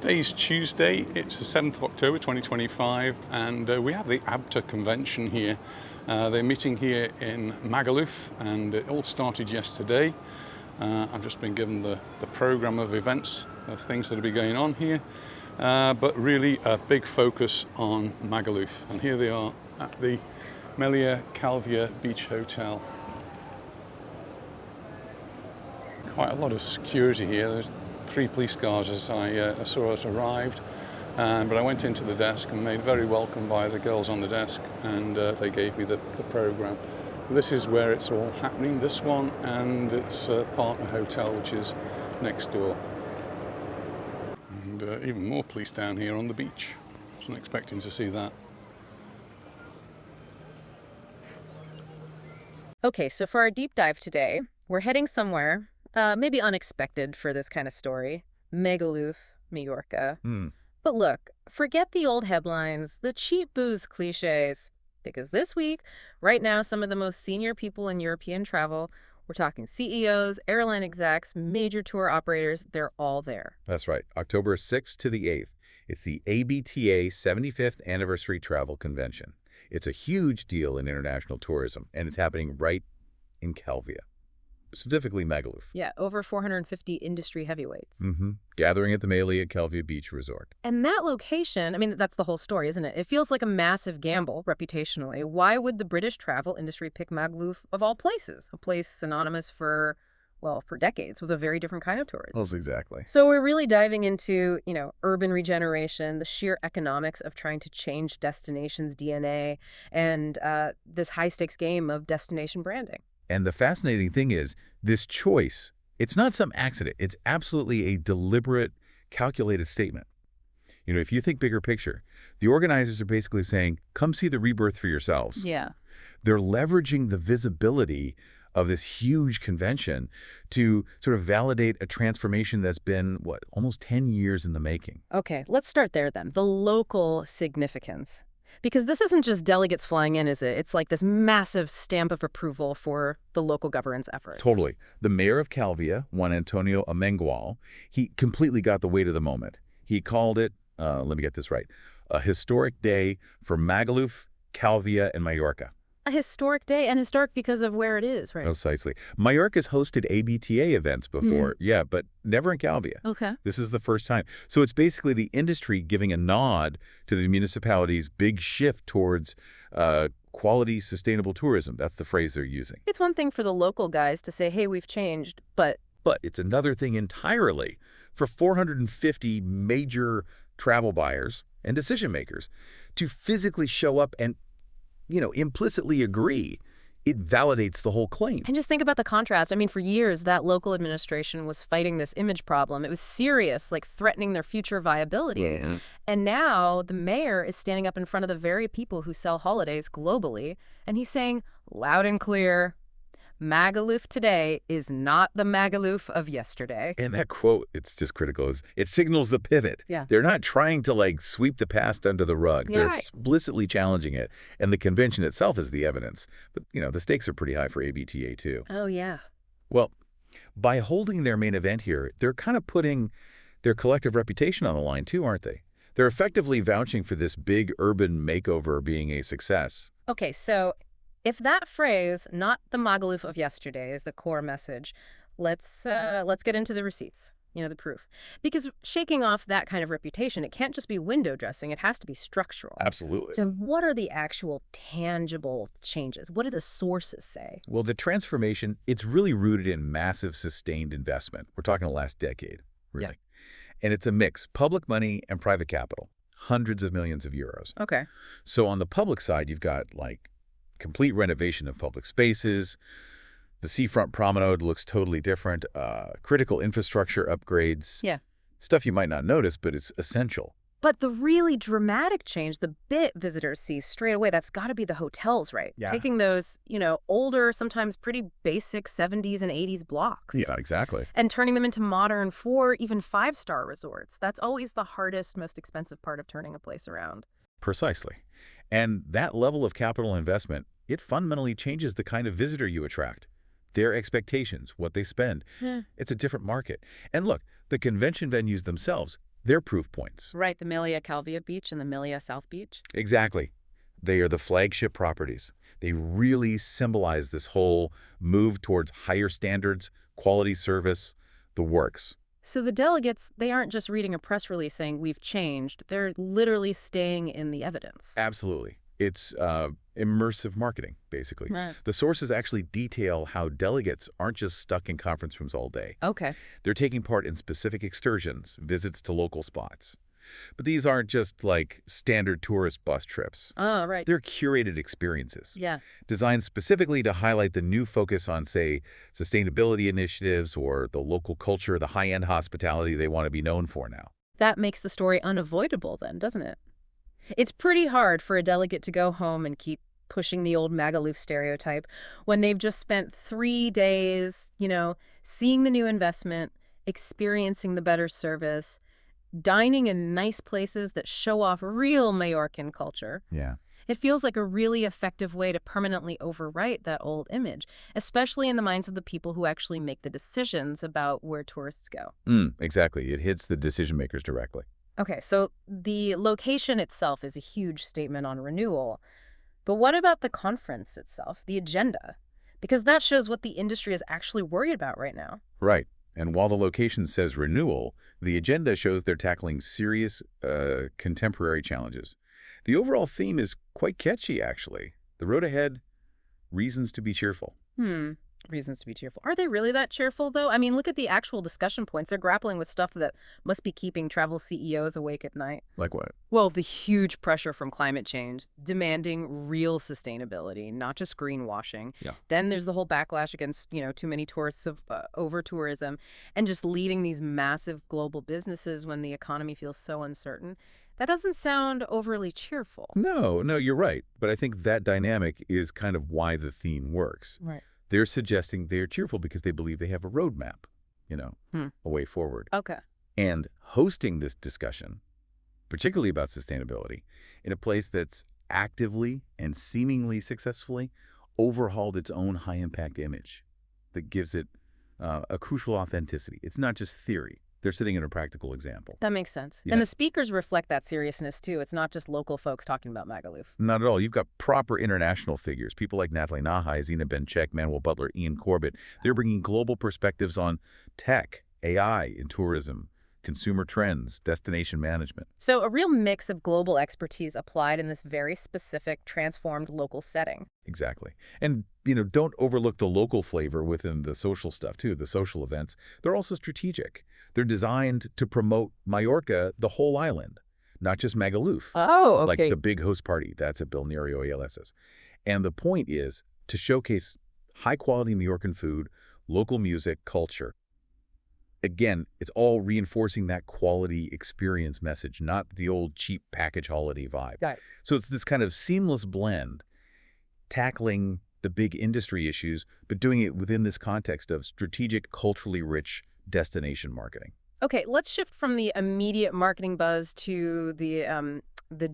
Today's Tuesday, it's the 7th of October 2025, and we have the ABTA Convention here. They're meeting here in Magaluf, and it all started yesterday. I've just been given the program of events, of things that will be going on here, but really a big focus on Magaluf. And here they are at the Meliá Calvià Beach Hotel. Quite a lot of security here. There's 3 police cars as I saw us arrived, but I went into the desk and made very welcome by the girls on the desk, and they gave me the program. This is where it's all happening, this one, and its partner hotel, which is next door. And even more police down here on the beach. Wasn't expecting to see that. Okay, so for our deep dive today, we're heading somewhere maybe unexpected for this kind of story. Magaluf, Majorca. But look, forget the old headlines, the cheap booze cliches. Because this week, right now, some of the most senior people in European travel, we're talking CEOs, airline execs, major tour operators, they're all there. That's right. October 6th to the 8th. It's the ABTA 75th Anniversary Travel Convention. It's a huge deal in international tourism, and it's happening right in Calvià. Specifically Magaluf. Yeah, over 450 industry heavyweights. Gathering at the Meliá Calvià Beach Resort. And that location, I mean, that's the whole story, isn't it? It feels like a massive gamble, reputationally. Why would the British travel industry pick Magaluf of all places? A place synonymous for decades with a very different kind of tourism. Well, exactly. So we're really diving into, urban regeneration, the sheer economics of trying to change destinations' DNA, and this high-stakes game of destination branding. And the fascinating thing is, this choice, it's not some accident. It's absolutely a deliberate, calculated statement. If you think bigger picture, the organizers are basically saying, come see the rebirth for yourselves. Yeah. They're leveraging the visibility of this huge convention to sort of validate a transformation that's been, almost 10 years in the making. Okay, let's start there then. The local significance. Because this isn't just delegates flying in, is it? It's like this massive stamp of approval for the local government's efforts. Totally. The mayor of Calvià, Juan Antonio Amengual, he completely got the weight of the moment. He called it, let me get this right, a historic day for Magaluf, Calvià, and Mallorca. A historic day, and historic because of where it is, right? Precisely. Mallorca's hosted ABTA events before, but never in Calvià. Okay. This is the first time. So it's basically the industry giving a nod to the municipality's big shift towards quality, sustainable tourism. That's the phrase they're using. It's one thing for the local guys to say, hey, we've changed, but it's another thing entirely for 450 major travel buyers and decision makers to physically show up and implicitly agree. It validates the whole claim. And just think about the contrast. I mean, for years, that local administration was fighting this image problem. It was serious, like threatening their future viability. Yeah. And now the mayor is standing up in front of the very people who sell holidays globally, and he's saying loud and clear, Magaluf today is not the Magaluf of yesterday. And that quote, it's just critical. It signals the pivot. Yeah. They're not trying to sweep the past under the rug. Yeah. They're explicitly challenging it. And the convention itself is the evidence. But, the stakes are pretty high for ABTA too. Oh, yeah. Well, by holding their main event here, they're kind of putting their collective reputation on the line too, aren't they? They're effectively vouching for this big urban makeover being a success. Okay, so if that phrase, not the Magaluf of yesterday, is the core message, let's get into the receipts, the proof. Because shaking off that kind of reputation, it can't just be window dressing, it has to be structural. Absolutely. So what are the actual tangible changes? What do the sources say? Well, the transformation, it's really rooted in massive sustained investment. We're talking the last decade, really. Yeah. And it's a mix, public money and private capital, hundreds of millions of euros. Okay. So on the public side, you've got complete renovation of public spaces. The seafront promenade looks totally different. Critical infrastructure upgrades. Yeah. Stuff you might not notice, but it's essential. But the really dramatic change, the bit visitors see straight away, that's got to be the hotels, right? Yeah. Taking those, older, sometimes pretty basic 70s and 80s blocks. Yeah, exactly. And turning them into modern 4, even 5-star resorts. That's always the hardest, most expensive part of turning a place around. Precisely. And that level of capital investment, it fundamentally changes the kind of visitor you attract. Their expectations, what they spend. It's a different market. And look, the convention venues themselves, They're proof points. Right, the Meliá Calvià Beach and the Meliá South Beach. Exactly. They are the flagship properties. They really symbolize this whole move towards higher standards, quality service, the works. So the delegates, they aren't just reading a press release saying we've changed. They're literally staying in the evidence. Absolutely. It's immersive marketing, basically. Right. The sources actually detail how delegates aren't just stuck in conference rooms all day. Okay. They're taking part in specific excursions, visits to local spots. But these aren't just like standard tourist bus trips. Oh, right. They're curated experiences, Yeah. designed specifically to highlight the new focus on, say, sustainability initiatives or the local culture, the high-end hospitality they want to be known for now. That makes the story unavoidable then, doesn't it? It's pretty hard for a delegate to go home and keep pushing the old Magaluf stereotype when they've just spent 3 days, seeing the new investment, experiencing the better service, dining in nice places that show off real Majorcan culture. Yeah. It feels like a really effective way to permanently overwrite that old image, especially in the minds of the people who actually make the decisions about where tourists go. Exactly. It hits the decision makers directly. Okay, so the location itself is a huge statement on renewal. But what about the conference itself, the agenda? Because that shows what the industry is actually worried about right now. Right. And while the location says renewal, the agenda shows they're tackling serious contemporary challenges. The overall theme is quite catchy, actually. The road ahead, reasons to be cheerful. Reasons to be cheerful. Are they really that cheerful, though? I mean, look at the actual discussion points. They're grappling with stuff that must be keeping travel CEOs awake at night. Like what? Well, the huge pressure from climate change, demanding real sustainability, not just greenwashing. Yeah. Then there's the whole backlash against, too many tourists of over-tourism, and just leading these massive global businesses when the economy feels so uncertain. That doesn't sound overly cheerful. No, you're right. But I think that dynamic is kind of why the theme works. Right. They're suggesting they're cheerful because they believe they have a roadmap, a way forward. Okay. And hosting this discussion, particularly about sustainability, in a place that's actively and seemingly successfully overhauled its own high-impact image that gives it a crucial authenticity. It's not just theory. They're sitting in a practical example. That makes sense. Yeah. And the speakers reflect that seriousness, too. It's not just local folks talking about Magaluf. Not at all. You've got proper international figures, people like Nathalie Nahai, Zina Bencheikh, Manuel Butler, Ian Corbett. They're bringing global perspectives on tech, AI in tourism, consumer trends, destination management. So a real mix of global expertise applied in this very specific, transformed local setting. Exactly. And, don't overlook the local flavor within the social stuff, too, the social events. They're also strategic. They're designed to promote Majorca, the whole island, not just Magaluf. Oh, okay. Like the big host party. That's at Balneario ALS's. And the point is to showcase high-quality Majorcan food, local music, culture. Again, it's all reinforcing that quality experience message, not the old cheap package holiday vibe. Got it. So it's this kind of seamless blend, tackling the big industry issues, but doing it within this context of strategic, culturally rich destination marketing. Okay, let's shift from the immediate marketing buzz to the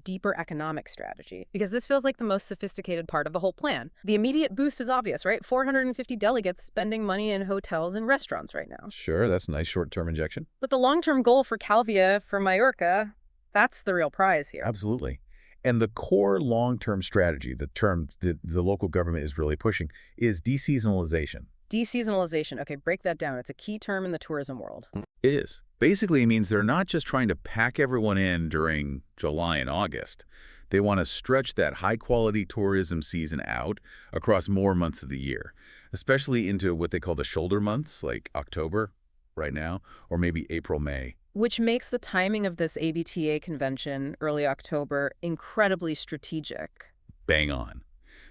deeper economic strategy, because this feels like the most sophisticated part of the whole plan. The immediate boost is obvious, right? 450 delegates spending money in hotels and restaurants right now. Sure, that's a nice short-term injection. But the long-term goal for Calvià, for Majorca, that's the real prize here. Absolutely. And the core long-term strategy, the term that the local government is really pushing, is deseasonalization. Deseasonalization. Okay, break that down. It's a key term in the tourism world. It is. Basically, it means they're not just trying to pack everyone in during July and August. They want to stretch that high-quality tourism season out across more months of the year, especially into what they call the shoulder months, like October right now, or maybe April, May. Which makes the timing of this ABTA convention, early October, incredibly strategic. Bang on.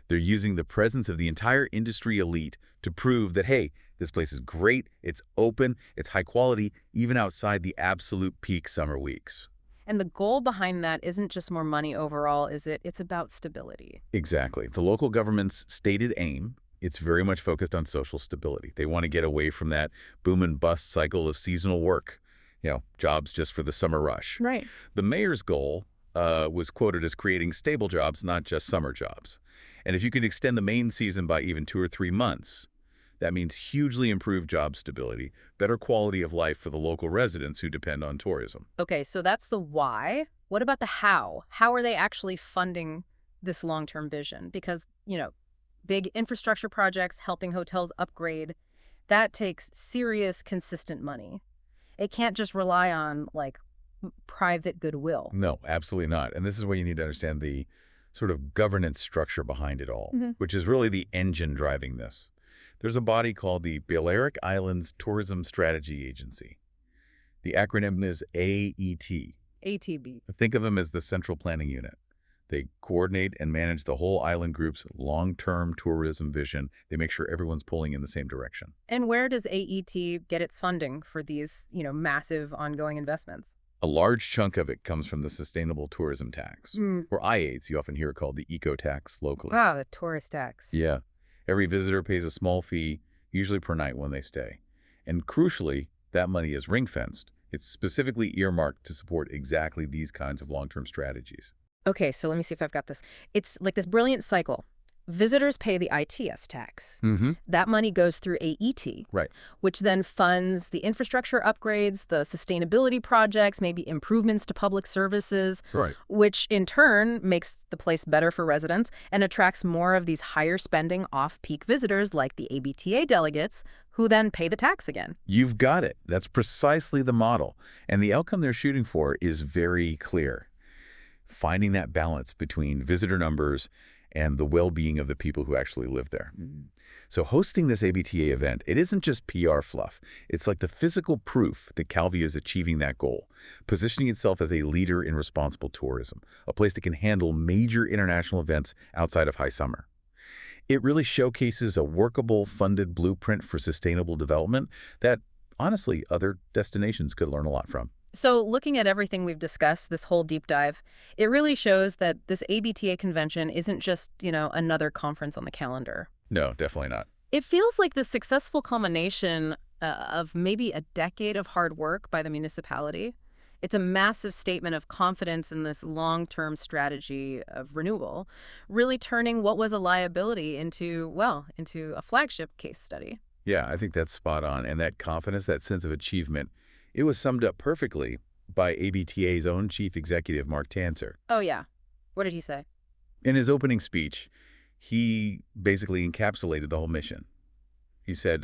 They're using the presence of the entire industry elite to prove that, hey, this place is great, it's open, it's high quality, even outside the absolute peak summer weeks. And the goal behind that isn't just more money overall, is it? It's about stability. Exactly. The local government's stated aim, it's very much focused on social stability. They want to get away from that boom and bust cycle of seasonal work, jobs just for the summer rush. Right. The mayor's goal was quoted as creating stable jobs, not just summer jobs. And if you could extend the main season by even 2 or 3 months, That means hugely improved job stability, better quality of life for the local residents who depend on tourism. Okay, so that's the why. What about the how? How are they actually funding this long-term vision? Because, big infrastructure projects, helping hotels upgrade, that takes serious, consistent money. It can't just rely on, private goodwill. No, absolutely not. And this is where you need to understand the sort of governance structure behind it all, which is really the engine driving this. There's a body called the Balearic Islands Tourism Strategy Agency. The acronym is AET. ATB. Think of them as the central planning unit. They coordinate and manage the whole island group's long-term tourism vision. They make sure everyone's pulling in the same direction. And where does AET get its funding for these, massive ongoing investments? A large chunk of it comes from the Sustainable Tourism Tax, or IATs, you often hear it called the eco-tax locally. Wow, the tourist tax. Yeah. Every visitor pays a small fee, usually per night when they stay. And crucially, that money is ring-fenced. It's specifically earmarked to support exactly these kinds of long-term strategies. Okay, so let me see if I've got this. It's like this brilliant cycle. Visitors pay the ITS tax. That money goes through AET, Right. which then funds the infrastructure upgrades, the sustainability projects, maybe improvements to public services, Right. which in turn makes the place better for residents and attracts more of these higher spending off-peak visitors like the ABTA delegates, who then pay the tax again. You've got it. That's precisely the model. And the outcome they're shooting for is very clear. Finding that balance between visitor numbers and the well-being of the people who actually live there. So hosting this ABTA event, it isn't just PR fluff. It's like the physical proof that Calvià is achieving that goal, positioning itself as a leader in responsible tourism, a place that can handle major international events outside of high summer. It really showcases a workable, funded blueprint for sustainable development that, honestly, other destinations could learn a lot from. So looking at everything we've discussed, this whole deep dive, it really shows that this ABTA convention isn't just, another conference on the calendar. No, definitely not. It feels like the successful culmination of maybe a decade of hard work by the municipality. It's a massive statement of confidence in this long-term strategy of renewal, really turning what was a liability into a flagship case study. Yeah, I think that's spot on. And that confidence, that sense of achievement, it was summed up perfectly by ABTA's own chief executive, Mark Tanzer. Oh, yeah. What did he say? In his opening speech, he basically encapsulated the whole mission. He said,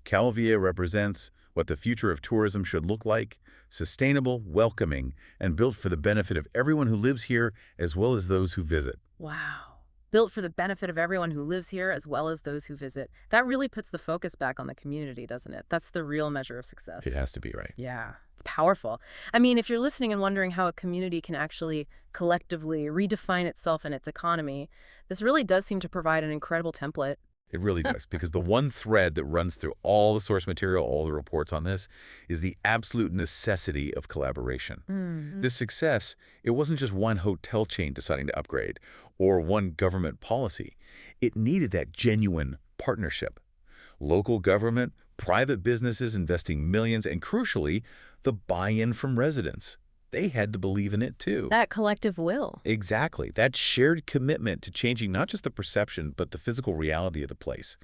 Calvià represents what the future of tourism should look like, sustainable, welcoming, and built for the benefit of everyone who lives here as well as those who visit. Wow. Built for the benefit of everyone who lives here as well as those who visit. That really puts the focus back on the community, doesn't it? That's the real measure of success. It has to be, right? Yeah, it's powerful. I mean, if you're listening and wondering how a community can actually collectively redefine itself and its economy, this really does seem to provide an incredible template. It really does, because the one thread that runs through all the source material, all the reports on this, is the absolute necessity of collaboration. This success, it wasn't just one hotel chain deciding to upgrade or one government policy. It needed that genuine partnership. Local government, private businesses investing millions, and crucially, the buy-in from residents. They had to believe in it too. That collective will. Exactly. That shared commitment to changing not just the perception, but the physical reality of the place.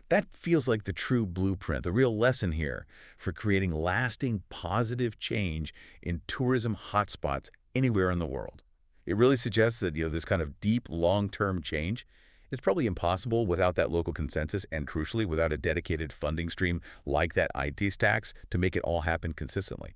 That feels like the true blueprint, the real lesson here for creating lasting positive change in tourism hotspots anywhere in the world. It really suggests that, this kind of deep, long-term change is probably impossible without that local consensus and, crucially, without a dedicated funding stream like that ITS tax to make it all happen consistently.